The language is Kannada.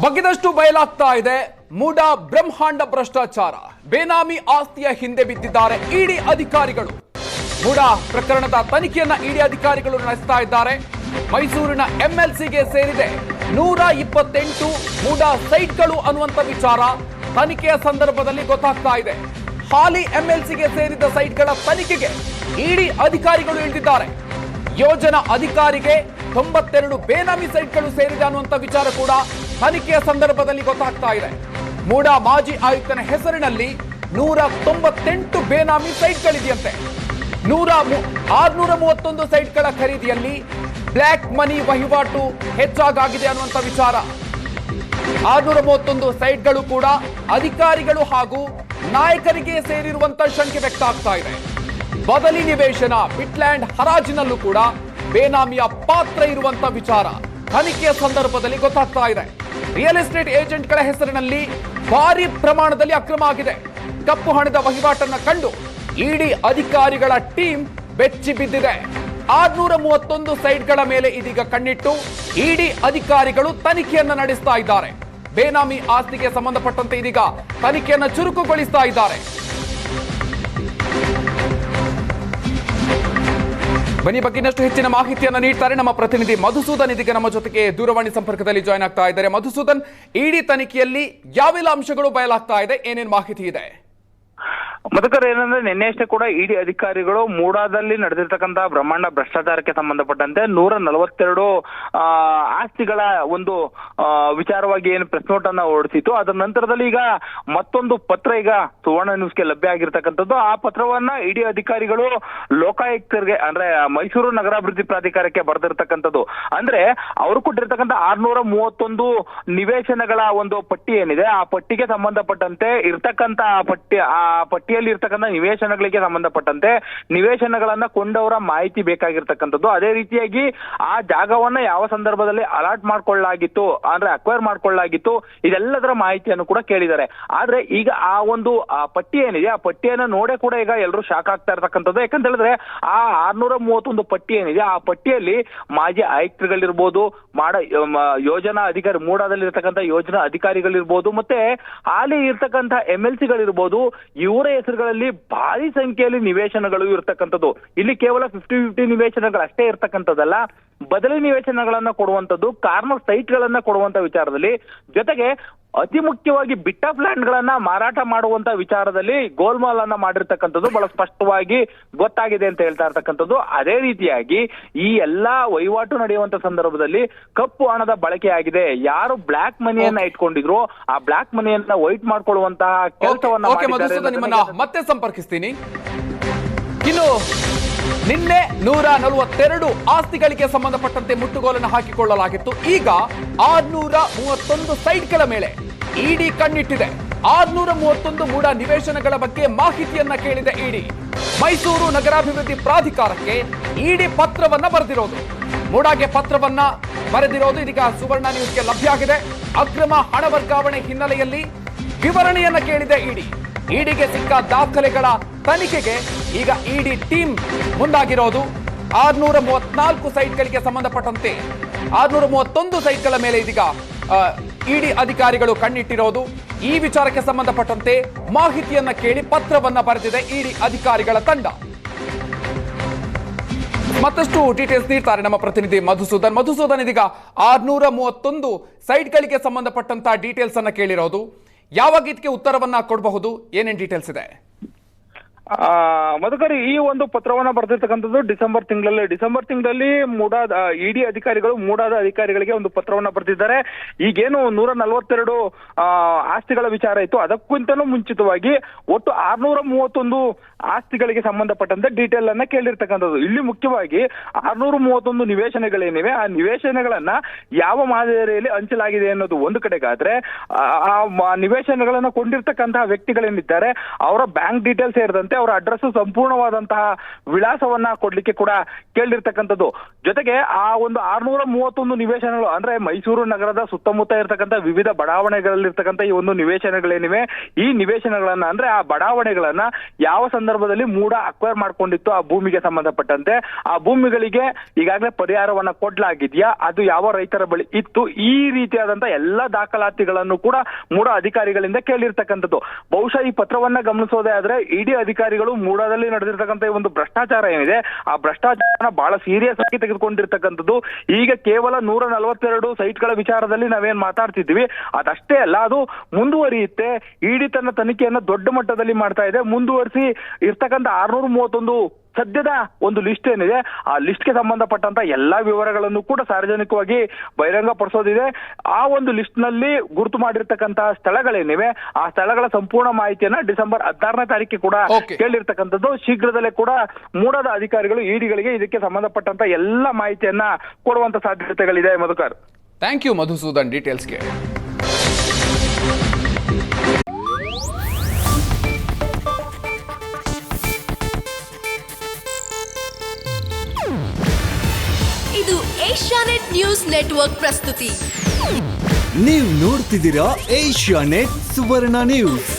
ಬಗ್ಗಿದಷ್ಟು ಬಯಲಾಗ್ತಾ ಇದೆ ಮೂಡಾ ಬ್ರಹ್ಮಾಂಡ ಭ್ರಷ್ಟಾಚಾರ. ಬೇನಾಮಿ ಆಸ್ತಿಯ ಹಿಂದೆ ಬಿದ್ದಿದ್ದಾರೆ ಇಡಿ ಅಧಿಕಾರಿಗಳು. ಮೂಡಾ ಪ್ರಕರಣದ ತನಿಖೆಯನ್ನ ಇಡಿ ಅಧಿಕಾರಿಗಳು ನಡೆಸ್ತಾ ಇದ್ದಾರೆ. ಮೈಸೂರಿನ ಎಂಎಲ್ಸಿಗೆ ಸೇರಿದೆ 128 ಮೂಡಾ ಸೈಟ್ಗಳು ಅನ್ನುವಂತ ವಿಚಾರ ತನಿಖೆಯ ಸಂದರ್ಭದಲ್ಲಿ ಗೊತ್ತಾಗ್ತಾ ಇದೆ. ಹಾಲಿ ಎಂಎಲ್ಸಿಗೆ ಸೇರಿದ ಸೈಟ್ಗಳ ತನಿಖೆಗೆ ಇಡಿ ಅಧಿಕಾರಿಗಳು ಇಳಿದಿದ್ದಾರೆ. ಯೋಜನಾ ಅಧಿಕಾರಿಗೆ 92 ಬೇನಾಮಿ ಸೈಟ್ಗಳು ಸೇರಿದೆ ಅನ್ನುವಂತ ವಿಚಾರ ಕೂಡ ತನಿಖೆಯ ಸಂದರ್ಭದಲ್ಲಿ ಗೊತ್ತಾಗ್ತಾ ಇದೆ. ಮೂಡಾ ಮಾಜಿ ಆಯುಕ್ತನ ಹೆಸರಿನಲ್ಲಿ 198 ಬೇನಾಮಿ ಸೈಟ್ಗಳಿದೆಯಂತೆ. 631 ಸೈಟ್ಗಳ ಖರೀದಿಯಲ್ಲಿ ಬ್ಲ್ಯಾಕ್ ಮನಿ ವಹಿವಾಟು ಹೆಚ್ಚಾಗಿದೆ ಅನ್ನುವಂತ ವಿಚಾರ. 631 ಸೈಟ್ಗಳು ಕೂಡ ಅಧಿಕಾರಿಗಳು ಹಾಗೂ ನಾಯಕರಿಗೆ ಸೇರಿರುವಂತ ಶಂಕೆ ವ್ಯಕ್ತ ಆಗ್ತಾ ಇದೆ. ಬದಲಿ ನಿವೇಶನ ಬಿಟ್ಲ್ಯಾಂಡ್ ಹರಾಜಿನಲ್ಲೂ ಕೂಡ ಬೇನಾಮಿಯ ಪಾತ್ರ ಇರುವಂತ ವಿಚಾರ ತನಿಖೆಯ ಸಂದರ್ಭದಲ್ಲಿ ಗೊತ್ತಾಗ್ತಾ ಇದೆ. ರಿಯಲ್ ಎಸ್ಟೇಟ್ ಏಜೆಂಟ್ಗಳ ಹೆಸರಿನಲ್ಲಿ ಭಾರಿ ಪ್ರಮಾಣದಲ್ಲಿ ಅಕ್ರಮ ಆಗಿದೆ. ಕಪ್ಪು ಹಣದ ವಹಿವಾಟನ್ನ ಕಂಡು ಇಡಿ ಅಧಿಕಾರಿಗಳ ಟೀಮ್ ಬೆಚ್ಚಿ ಬಿದ್ದಿದೆ. 631 ಸೈಟ್ಗಳ ಮೇಲೆ ಇದೀಗ ಕಣ್ಣಿಟ್ಟು ಇಡಿ ಅಧಿಕಾರಿಗಳು ತನಿಖೆಯನ್ನ ನಡೆಸ್ತಾ ಇದ್ದಾರೆ. ಬೇನಾಮಿ ಆಸ್ತಿಗೆ ಸಂಬಂಧಪಟ್ಟಂತೆ ಇದೀಗ ತನಿಖೆಯನ್ನ ಚುರುಕುಗೊಳಿಸ್ತಾ ಇದ್ದಾರೆ. ಬನ್ನಿ ಬಗ್ಗೆ ಇನ್ನಷ್ಟು ಹೆಚ್ಚಿನ ಮಾಹಿತಿಯನ್ನು ನೀಡ್ತಾರೆ ನಮ್ಮ ಪ್ರತಿನಿಧಿ ಮಧುಸೂದನ್. ಇದೀಗ ನಮ್ಮ ಜೊತೆಗೆ ದೂರವಾಣಿ ಸಂಪರ್ಕದಲ್ಲಿ ಜಾಯ್ನ್ ಆಗ್ತಾ ಇದ್ದಾರೆ. ಮಧುಸೂದನ್, ಇಡಿ ತನಿಖೆಯಲ್ಲಿ ಯಾವೆಲ್ಲ ಅಂಶಗಳು ಬಯಲಾಗ್ತಾ ಇದೆ, ಏನೇನು ಮಾಹಿತಿ ಇದೆ? ಮಧುಕರ್, ಏನಂದ್ರೆ ನಿನ್ನೆಯಷ್ಟೇ ಕೂಡ ಇಡಿ ಅಧಿಕಾರಿಗಳು ಮೂಡಾದಲ್ಲಿ ನಡೆದಿರ್ತಕ್ಕಂತಹ ಬ್ರಹ್ಮಾಂಡ ಭ್ರಷ್ಟಾಚಾರಕ್ಕೆ ಸಂಬಂಧಪಟ್ಟಂತೆ 142 ಆಸ್ತಿಗಳ ಒಂದು ವಿಚಾರವಾಗಿ ಏನು ಪ್ರೆಸ್ ನೋಟ್ ಅನ್ನ ಹೊರಡಿಸಿತ್ತು. ಅದರ ನಂತರದಲ್ಲಿ ಈಗ ಮತ್ತೊಂದು ಪತ್ರ ಈಗ ಸುವರ್ಣ ನ್ಯೂಸ್ಗೆ ಲಭ್ಯ ಆಗಿರ್ತಕ್ಕಂಥದ್ದು. ಆ ಪತ್ರವನ್ನ ಇಡಿ ಅಧಿಕಾರಿಗಳು ಲೋಕಾಯುಕ್ತರಿಗೆ ಅಂದ್ರೆ ಮೈಸೂರು ನಗರಾಭಿವೃದ್ಧಿ ಪ್ರಾಧಿಕಾರಕ್ಕೆ ಬರೆದಿರ್ತಕ್ಕಂಥದ್ದು. ಅಂದ್ರೆ ಅವರು ಕೊಟ್ಟಿರ್ತಕ್ಕಂಥ 631 ನಿವೇಶನಗಳ ಒಂದು ಪಟ್ಟಿ ಏನಿದೆ, ಆ ಪಟ್ಟಿಗೆ ಸಂಬಂಧಪಟ್ಟಂತೆ ಇರ್ತಕ್ಕಂಥ ಪಟ್ಟಿಯಲ್ಲಿ ಇರ್ತಕ್ಕಂಥ ನಿವೇಶನಗಳಿಗೆ ಸಂಬಂಧಪಟ್ಟಂತೆ ನಿವೇಶನಗಳನ್ನ ಕೊಂಡವರ ಮಾಹಿತಿ ಬೇಕಾಗಿರ್ತಕ್ಕಂಥದ್ದು. ಅದೇ ರೀತಿಯಾಗಿ ಆ ಜಾಗವನ್ನ ಯಾವ ಸಂದರ್ಭದಲ್ಲಿ ಅಲಾಟ್ ಮಾಡ್ಕೊಳ್ಳಲಾಗಿತ್ತು ಅಂದ್ರೆ ಅಕ್ವೈರ್ ಮಾಡ್ಕೊಳ್ಳಲಾಗಿತ್ತು, ಇದೆಲ್ಲದರ ಮಾಹಿತಿಯನ್ನು ಕೂಡ ಕೇಳಿದ್ದಾರೆ. ಆದ್ರೆ ಈಗ ಆ ಒಂದು ಪಟ್ಟಿ ಏನಿದೆ, ಆ ಪಟ್ಟಿಯನ್ನ ನೋಡೇ ಕೂಡ ಈಗ ಎಲ್ಲರೂ ಶಾಕ್ ಆಗ್ತಾ ಇರ್ತಕ್ಕಂಥದ್ದು. ಯಾಕಂತ ಹೇಳಿದ್ರೆ ಆ 631 ಪಟ್ಟಿ ಏನಿದೆ, ಆ ಪಟ್ಟಿಯಲ್ಲಿ ಮಾಜಿ ಆಯುಕ್ತರುಗಳಿರ್ಬೋದು, ಯೋಜನಾ ಅಧಿಕಾರಿ ಮೂಡಾದಲ್ಲಿ ಇರ್ತಕ್ಕಂಥ ಯೋಜನಾ ಅಧಿಕಾರಿಗಳಿರ್ಬೋದು, ಮತ್ತೆ ಹಾಲಿ ಇರ್ತಕ್ಕಂಥ MLC-ಗಳಿರ್ಬೋದು, ಇವರ ಹೆಸರುಗಳಲ್ಲಿ ಭಾರಿ ಸಂಖ್ಯೆಯಲ್ಲಿ ನಿವೇಶನಗಳು ಇರ್ತಕ್ಕಂಥದ್ದು. ಇಲ್ಲಿ ಕೇವಲ 50-50 ನಿವೇಶನಗಳು ಅಷ್ಟೇ ಇರ್ತಕ್ಕಂಥದ್ದಲ್ಲ, ಬದಲಿ ನಿವೇಶನಗಳನ್ನ ಕೊಡುವಂಥದ್ದು, ಕಾರ್ನರ್ ಸೈಟ್ ಗಳನ್ನ ಕೊಡುವಂತ ವಿಚಾರದಲ್ಲಿ, ಜೊತೆಗೆ ಅತಿ ಮುಖ್ಯವಾಗಿ ಬಿಟ್ಟ ಪ್ಲಾಂಟ್ ಗಳನ್ನ ಮಾರಾಟ ಮಾಡುವಂತ ವಿಚಾರದಲ್ಲಿ ಗೋಲ್ಮಾಲ್ ಅನ್ನ ಮಾಡಿರ್ತಕ್ಕಂಥದ್ದು ಬಹಳ ಸ್ಪಷ್ಟವಾಗಿ ಗೊತ್ತಾಗಿದೆ ಅಂತ ಹೇಳ್ತಾ ಇರ್ತಕ್ಕಂಥದ್ದು. ಅದೇ ರೀತಿಯಾಗಿ ಈ ಎಲ್ಲಾ ವಹಿವಾಟು ನಡೆಯುವಂತ ಸಂದರ್ಭದಲ್ಲಿ ಕಪ್ಪು ಹಣದ ಬಳಕೆ ಆಗಿದೆ. ಯಾರು ಬ್ಲಾಕ್ ಮನಿಯನ್ನ ಇಟ್ಕೊಂಡಿದ್ರು ಆ ಬ್ಲಾಕ್ ಮನಿಯನ್ನ ವೈಟ್ ಮಾಡ್ಕೊಳ್ಳುವಂತಹ ಕೆಲಸವನ್ನ ಮತ್ತೆ ಸಂಪರ್ಕಿಸ್ತೀನಿ. ಇನ್ನು ನಿನ್ನೆ 142 ಆಸ್ತಿಗಳಿಗೆ ಸಂಬಂಧಪಟ್ಟಂತೆ ಮುಟ್ಟುಗೋಲನ್ನು ಹಾಕಿಕೊಳ್ಳಲಾಗಿತ್ತು. ಈಗ 631 ಸೈಟ್ಗಳ ಮೇಲೆ ಇಡಿ ಕಣ್ಣಿಟ್ಟಿದೆ. 631 ಮೂಡಾ ನಿವೇಶನಗಳ ಬಗ್ಗೆ ಮಾಹಿತಿಯನ್ನ ಕೇಳಿದೆ ಇಡಿ. ಮೈಸೂರು ನಗರಾಭಿವೃದ್ಧಿ ಪ್ರಾಧಿಕಾರಕ್ಕೆ ಇಡಿ ಪತ್ರವನ್ನ ಬರೆದಿರೋದು, ಮೂಡಾಗೆ ಪತ್ರವನ್ನ ಬರೆದಿರೋದು ಇದೀಗ ಸುವರ್ಣ ನ್ಯೂಸ್ಗೆ ಲಭ್ಯ ಆಗಿದೆ. ಅಕ್ರಮ ಹಣ ವರ್ಗಾವಣೆ ಹಿನ್ನೆಲೆಯಲ್ಲಿ ವಿವರಣೆಯನ್ನ ಕೇಳಿದೆ ಇಡಿ. ಇಡಿಗೆ ಸಿಕ್ಕ ದಾಖಲೆಗಳ ತನಿಖೆಗೆ ಈಗ ಇಡಿ ಟೀಮ್ ಮುಂದಾಗಿರೋದು. 634 ಸೈಟ್ಗಳಿಗೆ ಸಂಬಂಧಪಟ್ಟಂತೆ 631 ಸೈಟ್ಗಳ ಮೇಲೆ ಇದೀಗ ಇಡಿ ಅಧಿಕಾರಿಗಳು ಕಣ್ಣಿಟ್ಟಿರೋದು. ಈ ವಿಚಾರಕ್ಕೆ ಸಂಬಂಧಪಟ್ಟಂತೆ ಮಾಹಿತಿಯನ್ನ ಕೇಳಿ ಪತ್ರವನ್ನ ಬರೆದಿದೆ ಇಡಿ ಅಧಿಕಾರಿಗಳ ತಂಡ. ಮತ್ತಷ್ಟು ಡೀಟೇಲ್ಸ್ ನೀಡ್ತಾರೆ ನಮ್ಮ ಪ್ರತಿನಿಧಿ ಮಧುಸೂದನ್. ಇದೀಗ 631 ಸೈಟ್ಗಳಿಗೆ ಸಂಬಂಧಪಟ್ಟಂತ ಡೀಟೇಲ್ಸ್ ಅನ್ನ ಕೇಳಿರೋದು. ಯಾವಾಗ ಇದಕ್ಕೆ ಉತ್ತರವನ್ನ ಕೊಡಬಹುದು, ಏನೇನ್ ಡೀಟೇಲ್ಸ್ ಇದೆ? ಮಧುಕರ್, ಈ ಒಂದು ಪತ್ರವನ್ನ ಬರೆದಿರ್ತಕ್ಕಂಥದ್ದು ಡಿಸೆಂಬರ್ ತಿಂಗಳಲ್ಲಿ ಮೂಡಾದ ಇಡಿ ಅಧಿಕಾರಿಗಳು ಮೂಡಾದ ಅಧಿಕಾರಿಗಳಿಗೆ ಒಂದು ಪತ್ರವನ್ನ ಬರೆದಿದ್ದಾರೆ. ಈಗೇನು 142 ಆಸ್ತಿಗಳ ವಿಚಾರ ಇತ್ತು, ಅದಕ್ಕಿಂತಲೂ ಮುಂಚಿತವಾಗಿ ಒಟ್ಟು 631 ಆಸ್ತಿಗಳಿಗೆ ಸಂಬಂಧಪಟ್ಟಂತೆ ಡೀಟೇಲ್ ಅನ್ನ ಕೇಳಿರ್ತಕ್ಕಂಥದ್ದು. ಇಲ್ಲಿ ಮುಖ್ಯವಾಗಿ 631 ನಿವೇಶನಗಳೇನಿವೆ, ಆ ನಿವೇಶನಗಳನ್ನ ಯಾವ ಮಾದರಿಯಲ್ಲಿ ಹಂಚಲಾಗಿದೆ ಅನ್ನೋದು ಒಂದು ಕಡೆಗಾದ್ರೆ, ಆ ನಿವೇಶನಗಳನ್ನ ಕೊಂಡಿರ್ತಕ್ಕಂತಹ ವ್ಯಕ್ತಿಗಳೇನಿದ್ದಾರೆ ಅವರ ಬ್ಯಾಂಕ್ ಡೀಟೇಲ್ಸ್ ಸೇರಿದಂತೆ ಅವರ ಅಡ್ರೆಸ್ ಸಂಪೂರ್ಣವಾದಂತಹ ವಿಳಾಸವನ್ನ ಕೊಡ್ಲಿಕ್ಕೆ ಕೂಡ ಕೇಳಿರ್ತಕ್ಕಂಥದ್ದು. ಜೊತೆಗೆ ಆ ಒಂದು 631 ನಿವೇಶನಗಳು ಅಂದ್ರೆ ಮೈಸೂರು ನಗರದ ಸುತ್ತಮುತ್ತ ಇರತಕ್ಕಂಥ ವಿವಿಧ ಬಡಾವಣೆಗಳಲ್ಲಿರ್ತಕ್ಕಂಥ ಈ ಒಂದು ನಿವೇಶನಗಳೇನಿವೆ, ಈ ನಿವೇಶನಗಳನ್ನ ಅಂದ್ರೆ ಆ ಬಡಾವಣೆಗಳನ್ನ ಯಾವ ಸಂದರ್ಭದಲ್ಲಿ ಮೂಡ ಅಕ್ವೈರ್ ಮಾಡ್ಕೊಂಡಿತ್ತು ಆ ಭೂಮಿಗೆ ಸಂಬಂಧಪಟ್ಟಂತೆ, ಆ ಭೂಮಿಗಳಿಗೆ ಈಗಾಗಲೇ ಪರಿಹಾರವನ್ನ ಕೊಡ್ಲಾಗಿದ್ಯಾ, ಅದು ಯಾವ ರೈತರ ಬಳಿ ಇತ್ತು, ಈ ರೀತಿಯಾದಂತ ಎಲ್ಲಾ ದಾಖಲಾತಿಗಳನ್ನು ಕೂಡ ಮೂಡ ಅಧಿಕಾರಿಗಳಿಂದ ಕೇಳಿರ್ತಕ್ಕಂಥದ್ದು. ಬಹುಶಃ ಈ ಪತ್ರವನ್ನ ಗಮನಿಸೋದೇ ಆದ್ರೆ ಇಡಿ ಅಧಿಕಾರಿಗಳು ಮೂಡಾದಲ್ಲಿ ನಡೆದಿರ್ತಕ್ಕಂಥ ಈ ಒಂದು ಭ್ರಷ್ಟಾಚಾರ ಏನಿದೆ, ಆ ಭ್ರಷ್ಟಾಚಾರನ ಬಹಳ ಸೀರಿಯಸ್ ಆಗಿ ತೆಗೆದುಕೊಂಡಿರ್ತಕ್ಕಂಥದ್ದು. ಈಗ ಕೇವಲ 142 ಸೈಟ್ಗಳ ವಿಚಾರದಲ್ಲಿ ನಾವೇನ್ ಮಾತಾಡ್ತಿದ್ವಿ ಅದಷ್ಟೇ ಅಲ್ಲ, ಅದು ಮುಂದುವರಿಯುತ್ತೆ. ಇಡಿ ತನ್ನ ತನಿಖೆಯನ್ನ ದೊಡ್ಡ ಮಟ್ಟದಲ್ಲಿ ಮಾಡ್ತಾ ಇದೆ. ಮುಂದುವರಿಸಿ ಇರ್ತಕ್ಕಂಥ 631 ಸದ್ಯದ ಒಂದು ಲಿಸ್ಟ್ ಏನಿದೆ, ಆ ಲಿಸ್ಟ್ಗೆ ಸಂಬಂಧಪಟ್ಟಂತ ಎಲ್ಲಾ ವಿವರಗಳನ್ನು ಕೂಡ ಸಾರ್ವಜನಿಕವಾಗಿ ಬಹಿರಂಗ ಪಡಿಸೋದಿದೆ. ಆ ಒಂದು ಲಿಸ್ಟ್ ನಲ್ಲಿ ಗುರುತು ಮಾಡಿರ್ತಕ್ಕಂತಹ ಸ್ಥಳಗಳೇನಿವೆ, ಆ ಸ್ಥಳಗಳ ಸಂಪೂರ್ಣ ಮಾಹಿತಿಯನ್ನ ಡಿಸೆಂಬರ್ 16ನೇ ತಾರೀಕಿಗೆ ಕೂಡ ಕೇಳಿರ್ತಕ್ಕಂಥದ್ದು. ಶೀಘ್ರದಲ್ಲೇ ಕೂಡ ಮೂಡದ ಅಧಿಕಾರಿಗಳು ಇಡಿಗಳಿಗೆ ಇದಕ್ಕೆ ಸಂಬಂಧಪಟ್ಟಂತ ಎಲ್ಲ ಮಾಹಿತಿಯನ್ನ ಕೊಡುವಂತ ಸಾಧ್ಯತೆಗಳಿದೆ. ಮಧುಕರ್, ಥ್ಯಾಂಕ್ ಯು ಮಧುಸೂದನ್ ಡೀಟೇಲ್ಸ್ಗೆ. ಇದು ಏಷ್ಯಾನೆಟ್ ನ್ಯೂಸ್ ನೆಟ್ವರ್ಕ್ ಪ್ರಸ್ತುತಿ. ನೀವು ನೋಡ್ತಿದ್ದೀರಾ ಏಷ್ಯಾನೆಟ್ ಸುವರ್ಣ ನ್ಯೂಸ್.